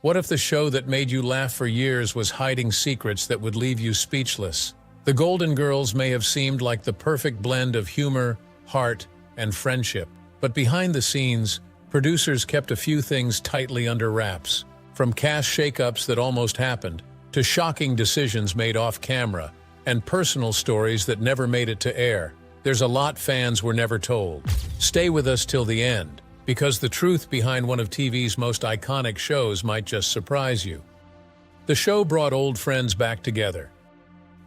What if the show that made you laugh for years was hiding secrets that would leave you speechless? The Golden Girls may have seemed like the perfect blend of humor, heart, and friendship. But behind the scenes, producers kept a few things tightly under wraps. From cast shakeups that almost happened, to shocking decisions made off camera, and personal stories that never made it to air. There's a lot fans were never told. Stay with us till the end, because the truth behind one of TV's most iconic shows might just surprise you. The show brought old friends back together.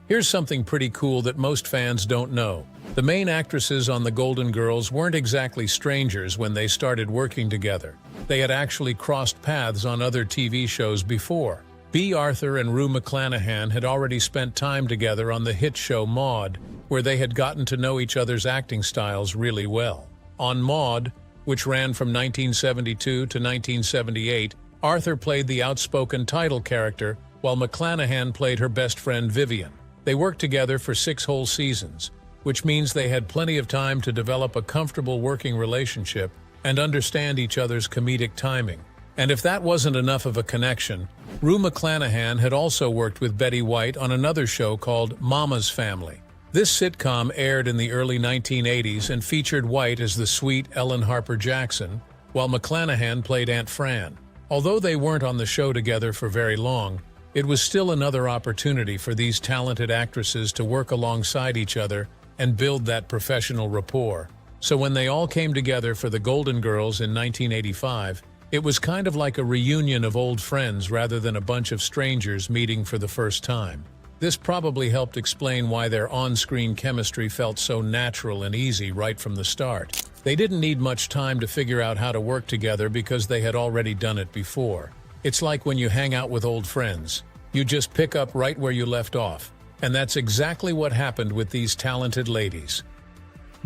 Here's something pretty cool that most fans don't know. The main actresses on The Golden Girls weren't exactly strangers when they started working together. They had actually crossed paths on other TV shows before. Bea Arthur and Rue McClanahan had already spent time together on the hit show Maude, where they had gotten to know each other's acting styles really well. On Maude, which ran from 1972 to 1978, Arthur played the outspoken title character, while McClanahan played her best friend Vivian. They worked together for 6 whole seasons, which means they had plenty of time to develop a comfortable working relationship and understand each other's comedic timing. And if that wasn't enough of a connection, Rue McClanahan had also worked with Betty White on another show called Mama's Family. This sitcom aired in the early 1980s and featured White as the sweet Ellen Harper Jackson, while McClanahan played Aunt Fran. Although they weren't on the show together for very long, it was still another opportunity for these talented actresses to work alongside each other and build that professional rapport. So when they all came together for The Golden Girls in 1985, it was kind of like a reunion of old friends rather than a bunch of strangers meeting for the first time. This probably helped explain why their on-screen chemistry felt so natural and easy right from the start. They didn't need much time to figure out how to work together because they had already done it before. It's like when you hang out with old friends. You just pick up right where you left off. And that's exactly what happened with these talented ladies.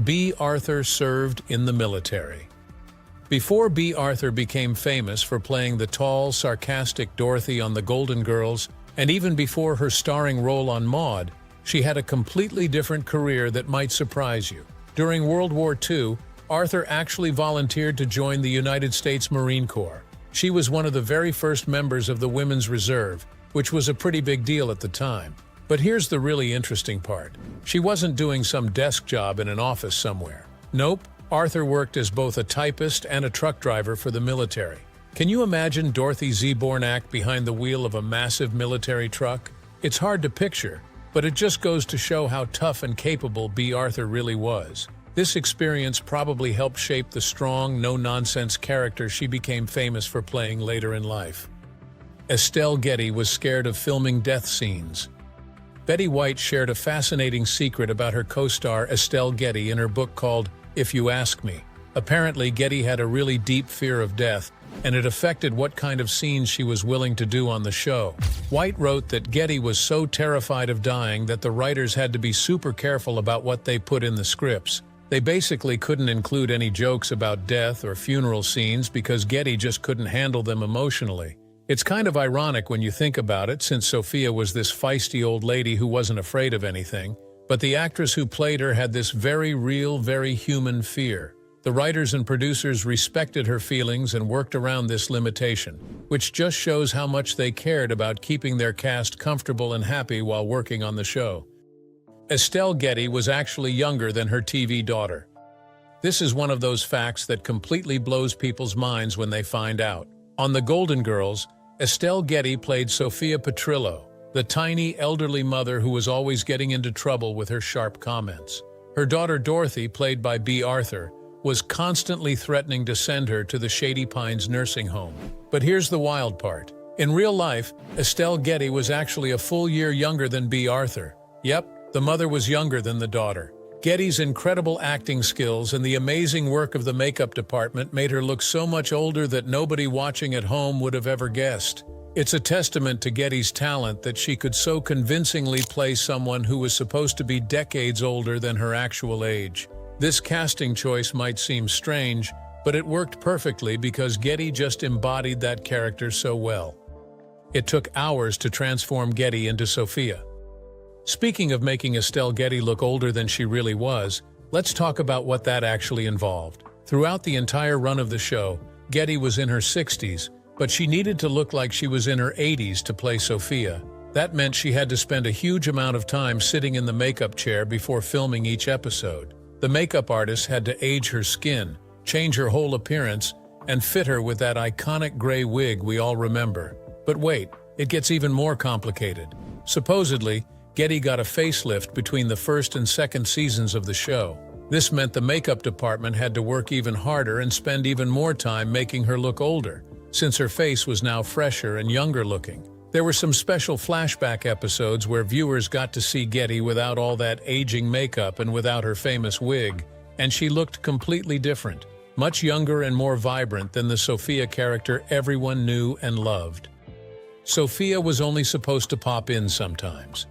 Bea Arthur served in the military. Before Bea Arthur became famous for playing the tall, sarcastic Dorothy on The Golden Girls, and even before her starring role on Maude, she had a completely different career that might surprise you. During World War II, Arthur actually volunteered to join the United States Marine Corps. She was one of the very first members of the Women's Reserve, which was a pretty big deal at the time. But here's the really interesting part. She wasn't doing some desk job in an office somewhere. Nope, Arthur worked as both a typist and a truck driver for the military. Can you imagine Dorothy Zbornak behind the wheel of a massive military truck? It's hard to picture, but it just goes to show how tough and capable Bea Arthur really was. This experience probably helped shape the strong, no-nonsense character she became famous for playing later in life. Estelle Getty was scared of filming death scenes. Betty White shared a fascinating secret about her co-star Estelle Getty in her book called If You Ask Me. Apparently, Getty had a really deep fear of death, and it affected what kind of scenes she was willing to do on the show. White wrote that Getty was so terrified of dying that the writers had to be super careful about what they put in the scripts. They basically couldn't include any jokes about death or funeral scenes because Getty just couldn't handle them emotionally. It's kind of ironic when you think about it, since Sophia was this feisty old lady who wasn't afraid of anything, but the actress who played her had this very real, very human fear. The writers and producers respected her feelings and worked around this limitation, which just shows how much they cared about keeping their cast comfortable and happy while working on the show. Estelle Getty was actually younger than her TV daughter. This is one of those facts that completely blows people's minds when they find out. On The Golden Girls, Estelle Getty played Sophia Petrillo, the tiny, elderly mother who was always getting into trouble with her sharp comments. Her daughter Dorothy, played by Bea Arthur, was constantly threatening to send her to the Shady Pines nursing home. But here's the wild part. In real life, Estelle Getty was actually a full year younger than Bea Arthur. Yep, the mother was younger than the daughter. Getty's incredible acting skills and the amazing work of the makeup department made her look so much older that nobody watching at home would have ever guessed. It's a testament to Getty's talent that she could so convincingly play someone who was supposed to be decades older than her actual age. This casting choice might seem strange, but it worked perfectly because Getty just embodied that character so well. It took hours to transform Getty into Sophia. Speaking of making Estelle Getty look older than she really was, let's talk about what that actually involved. Throughout the entire run of the show, Getty was in her 60s, but she needed to look like she was in her 80s to play Sophia. That meant she had to spend a huge amount of time sitting in the makeup chair before filming each episode. The makeup artist had to age her skin, change her whole appearance, and fit her with that iconic gray wig we all remember. But wait, it gets even more complicated. Supposedly, Getty got a facelift between the first and second seasons of the show. This meant the makeup department had to work even harder and spend even more time making her look older, since her face was now fresher and younger looking. There were some special flashback episodes where viewers got to see Getty without all that aging makeup and without her famous wig, and she looked completely different, much younger and more vibrant than the Sophia character everyone knew and loved. Sophia was only supposed to pop in sometimes.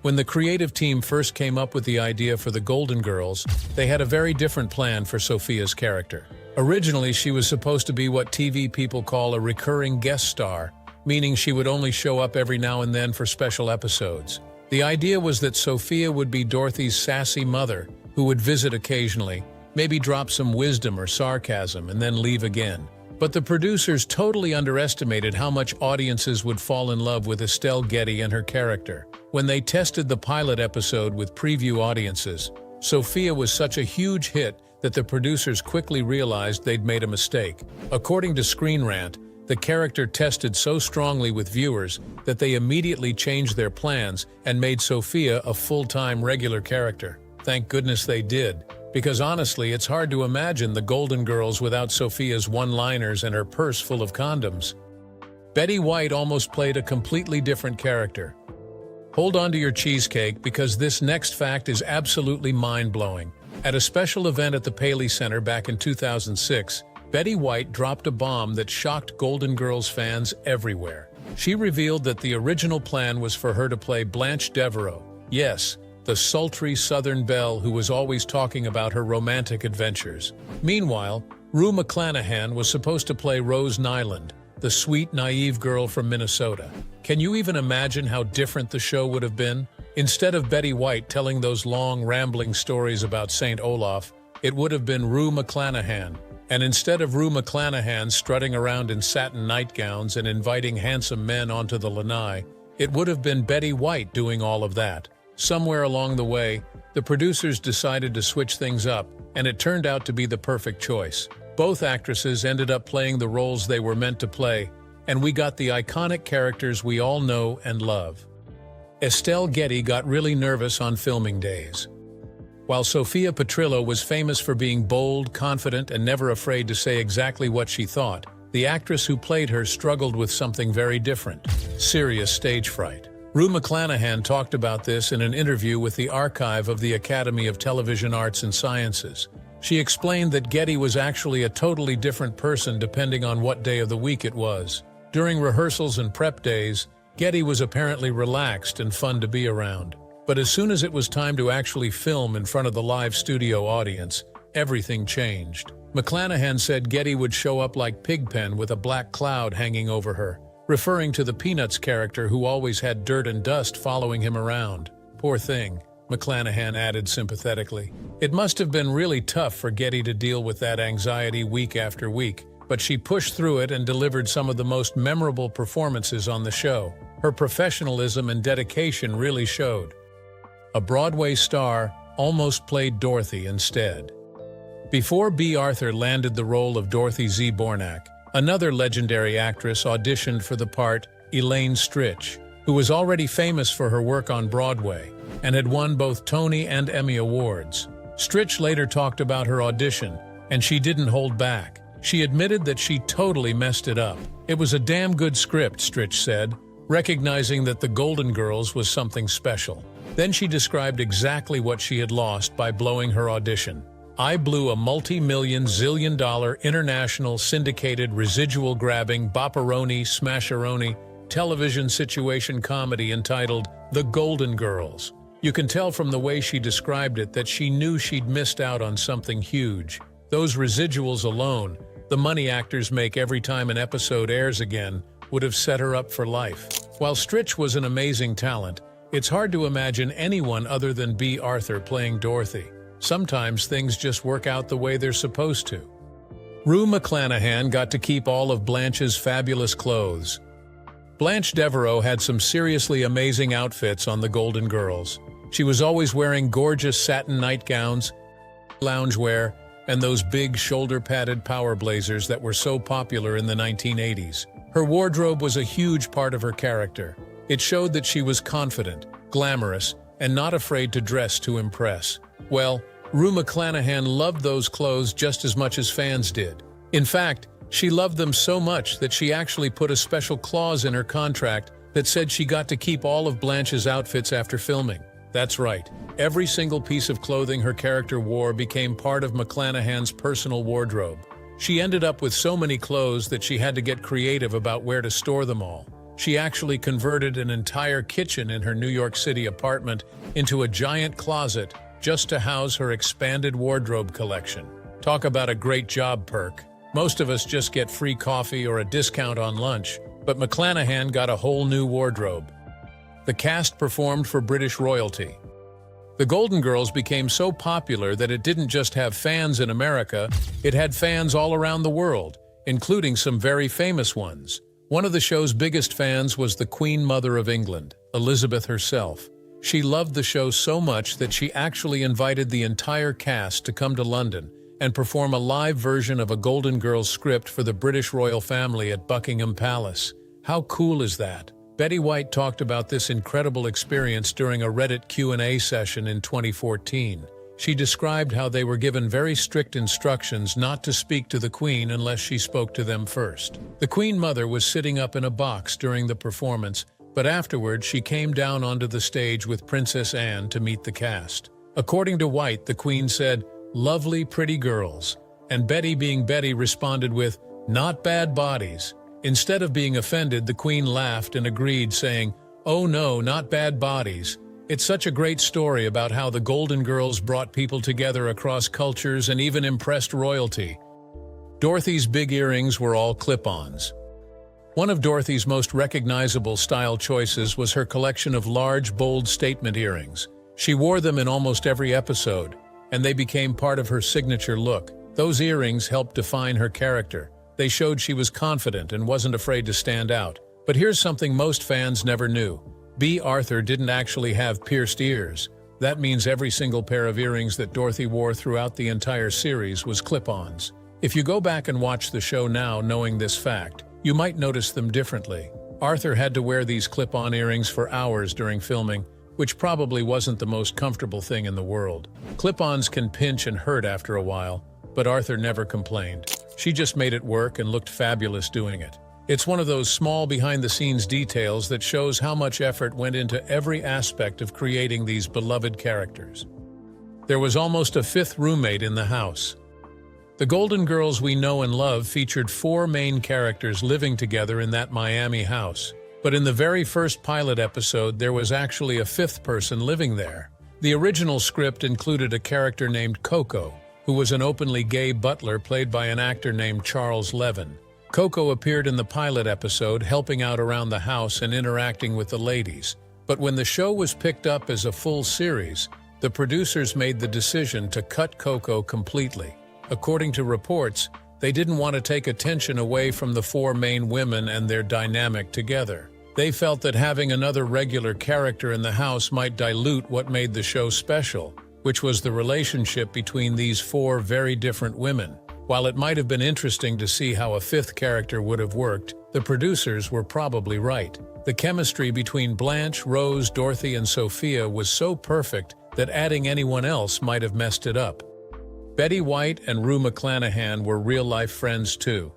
When the creative team first came up with the idea for the Golden Girls, they had a very different plan for Sophia's character. Originally, she was supposed to be what TV people call a recurring guest star, meaning she would only show up every now and then for special episodes. The idea was that Sophia would be Dorothy's sassy mother, who would visit occasionally, maybe drop some wisdom or sarcasm, and then leave again. But the producers totally underestimated how much audiences would fall in love with Estelle Getty and her character. When they tested the pilot episode with preview audiences, Sophia was such a huge hit that the producers quickly realized they'd made a mistake. According to Screen Rant, the character tested so strongly with viewers that they immediately changed their plans and made Sophia a full-time regular character. Thank goodness they did, because honestly, it's hard to imagine the Golden Girls without Sophia's one-liners and her purse full of condoms. Betty White almost played a completely different character. Hold on to your cheesecake, because this next fact is absolutely mind-blowing. At a special event at the Paley Center back in 2006, Betty White dropped a bomb that shocked Golden Girls fans everywhere. She revealed that the original plan was for her to play Blanche Devereaux. Yes, the sultry Southern belle who was always talking about her romantic adventures. Meanwhile, Rue McClanahan was supposed to play Rose Nyland, the sweet, naive girl from Minnesota. Can you even imagine how different the show would have been? Instead of Betty White telling those long, rambling stories about St. Olaf, it would have been Rue McClanahan. And instead of Rue McClanahan strutting around in satin nightgowns and inviting handsome men onto the lanai, it would have been Betty White doing all of that. Somewhere along the way, the producers decided to switch things up, and it turned out to be the perfect choice. Both actresses ended up playing the roles they were meant to play, and we got the iconic characters we all know and love. Estelle Getty got really nervous on filming days. While Sophia Petrillo was famous for being bold, confident, and never afraid to say exactly what she thought, the actress who played her struggled with something very different: serious stage fright. Rue McClanahan talked about this in an interview with the archive of the Academy of Television Arts and Sciences. She explained that Getty was actually a totally different person depending on what day of the week it was. During rehearsals and prep days, Getty was apparently relaxed and fun to be around. But as soon as it was time to actually film in front of the live studio audience, everything changed. McClanahan said Getty would show up like Pigpen with a black cloud hanging over her, referring to the Peanuts character who always had dirt and dust following him around. Poor thing, McClanahan added sympathetically. It must have been really tough for Getty to deal with that anxiety week after week, but she pushed through it and delivered some of the most memorable performances on the show. Her professionalism and dedication really showed. A Broadway star almost played Dorothy instead. Before Bea Arthur landed the role of Dorothy Z. Bornak, another legendary actress auditioned for the part, Elaine Stritch, who was already famous for her work on Broadway and had won both Tony and Emmy Awards. Stritch later talked about her audition, and she didn't hold back. She admitted that she totally messed it up. "It was a damn good script," Stritch said, recognizing that the Golden Girls was something special. Then she described exactly what she had lost by blowing her audition. "I blew a multi-million, zillion-dollar, international, syndicated, residual-grabbing, bopperoni, smasheroni, television situation comedy entitled The Golden Girls." You can tell from the way she described it that she knew she'd missed out on something huge. Those residuals alone, the money actors make every time an episode airs again, would have set her up for life. While Stritch was an amazing talent, it's hard to imagine anyone other than Bea Arthur playing Dorothy. Sometimes things just work out the way they're supposed to. Rue McClanahan got to keep all of Blanche's fabulous clothes. Blanche Devereaux had some seriously amazing outfits on The Golden Girls. She was always wearing gorgeous satin nightgowns, loungewear, and those big shoulder-padded power blazers that were so popular in the 1980s. Her wardrobe was a huge part of her character. It showed that she was confident, glamorous, and not afraid to dress to impress. Well, Rue McClanahan loved those clothes just as much as fans did. In fact, she loved them so much that she actually put a special clause in her contract that said she got to keep all of Blanche's outfits after filming. That's right. Every single piece of clothing her character wore became part of McClanahan's personal wardrobe. She ended up with so many clothes that she had to get creative about where to store them all. She actually converted an entire kitchen in her New York City apartment into a giant closet just to house her expanded wardrobe collection. Talk about a great job perk. Most of us just get free coffee or a discount on lunch, but McClanahan got a whole new wardrobe. The cast performed for British royalty. The Golden Girls became so popular that it didn't just have fans in America, it had fans all around the world, including some very famous ones. One of the show's biggest fans was the Queen Mother of England, Elizabeth herself. She loved the show so much that she actually invited the entire cast to come to London and perform a live version of a Golden Girls script for the British royal family at Buckingham Palace. How cool is that? Betty White talked about this incredible experience during a Reddit Q&A session in 2014. She described how they were given very strict instructions not to speak to the Queen unless she spoke to them first. The Queen Mother was sitting up in a box during the performance, but afterwards she came down onto the stage with Princess Anne to meet the cast. According to White, the Queen said, "Lovely, pretty girls," and Betty, being Betty, responded with, "Not bad bodies." Instead of being offended, the Queen laughed and agreed, saying, "Oh no, not bad bodies." It's such a great story about how the Golden Girls brought people together across cultures and even impressed royalty. Dorothy's big earrings were all clip-ons. One of Dorothy's most recognizable style choices was her collection of large, bold statement earrings. She wore them in almost every episode, and they became part of her signature look. Those earrings helped define her character. They showed she was confident and wasn't afraid to stand out. But here's something most fans never knew. Bea Arthur didn't actually have pierced ears. That means every single pair of earrings that Dorothy wore throughout the entire series was clip-ons. If you go back and watch the show now knowing this fact, you might notice them differently. Arthur had to wear these clip-on earrings for hours during filming, which probably wasn't the most comfortable thing in the world. Clip-ons can pinch and hurt after a while, but Arthur never complained. She just made it work and looked fabulous doing it. It's one of those small behind-the-scenes details that shows how much effort went into every aspect of creating these beloved characters. There was almost a fifth roommate in the house. The Golden Girls we know and love featured 4 main characters living together in that Miami house. But in the very first pilot episode, there was actually a 5th person living there. The original script included a character named Coco, who was an openly gay butler played by an actor named Charles Levin. Coco appeared in the pilot episode, helping out around the house and interacting with the ladies. But when the show was picked up as a full series, the producers made the decision to cut Coco completely. According to reports, they didn't want to take attention away from the 4 main women and their dynamic together. They felt that having another regular character in the house might dilute what made the show special, which was the relationship between these 4 very different women. While it might have been interesting to see how a 5th character would have worked, the producers were probably right. The chemistry between Blanche, Rose, Dorothy, and Sophia was so perfect that adding anyone else might have messed it up. Betty White and Rue McClanahan were real-life friends too.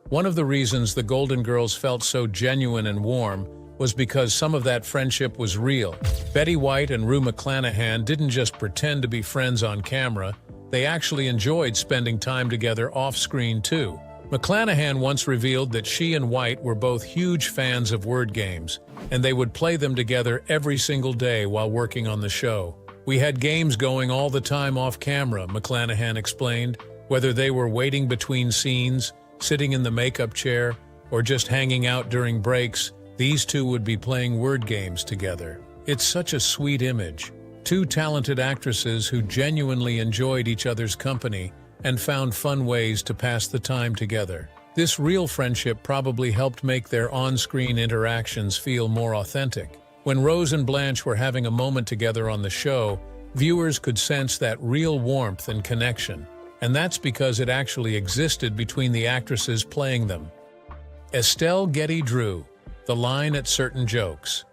One of the reasons the Golden Girls felt so genuine and warm was because some of that friendship was real. Betty White and Rue McClanahan didn't just pretend to be friends on camera, they actually enjoyed spending time together off-screen too. McClanahan once revealed that she and White were both huge fans of word games, and they would play them together every single day while working on the show. "We had games going all the time off camera," McClanahan explained, whether they were waiting between scenes, sitting in the makeup chair, or just hanging out during breaks. These two would be playing word games together. It's such a sweet image. 2 talented actresses who genuinely enjoyed each other's company and found fun ways to pass the time together. This real friendship probably helped make their on-screen interactions feel more authentic. When Rose and Blanche were having a moment together on the show, viewers could sense that real warmth and connection, and that's because it actually existed between the actresses playing them. Estelle Getty drew the line at certain jokes.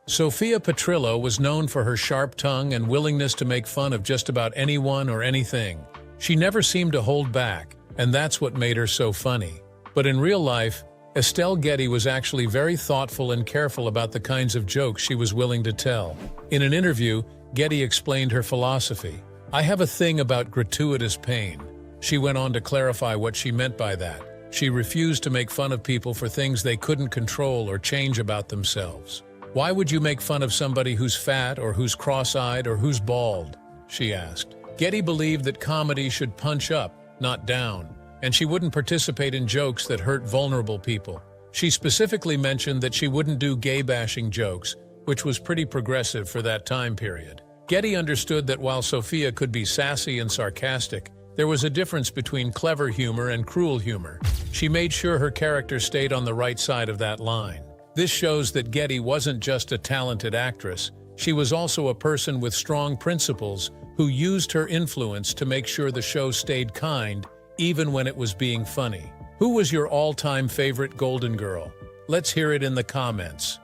Sophia Petrillo was known for her sharp tongue and willingness to make fun of just about anyone or anything. She never seemed to hold back, and that's what made her so funny. But in real life, Estelle Getty was actually very thoughtful and careful about the kinds of jokes she was willing to tell. In an interview, Getty explained her philosophy. "I have a thing about gratuitous pain." She went on to clarify what she meant by that. She refused to make fun of people for things they couldn't control or change about themselves. "Why would you make fun of somebody who's fat or who's cross-eyed or who's bald?" she asked. Getty believed that comedy should punch up, not down, and she wouldn't participate in jokes that hurt vulnerable people. She specifically mentioned that she wouldn't do gay-bashing jokes, which was pretty progressive for that time period. Getty understood that while Sophia could be sassy and sarcastic, there was a difference between clever humor and cruel humor. She made sure her character stayed on the right side of that line. This shows that Getty wasn't just a talented actress, she was also a person with strong principles who used her influence to make sure the show stayed kind, even when it was being funny. Who was your all-time favorite Golden Girl? Let's hear it in the comments.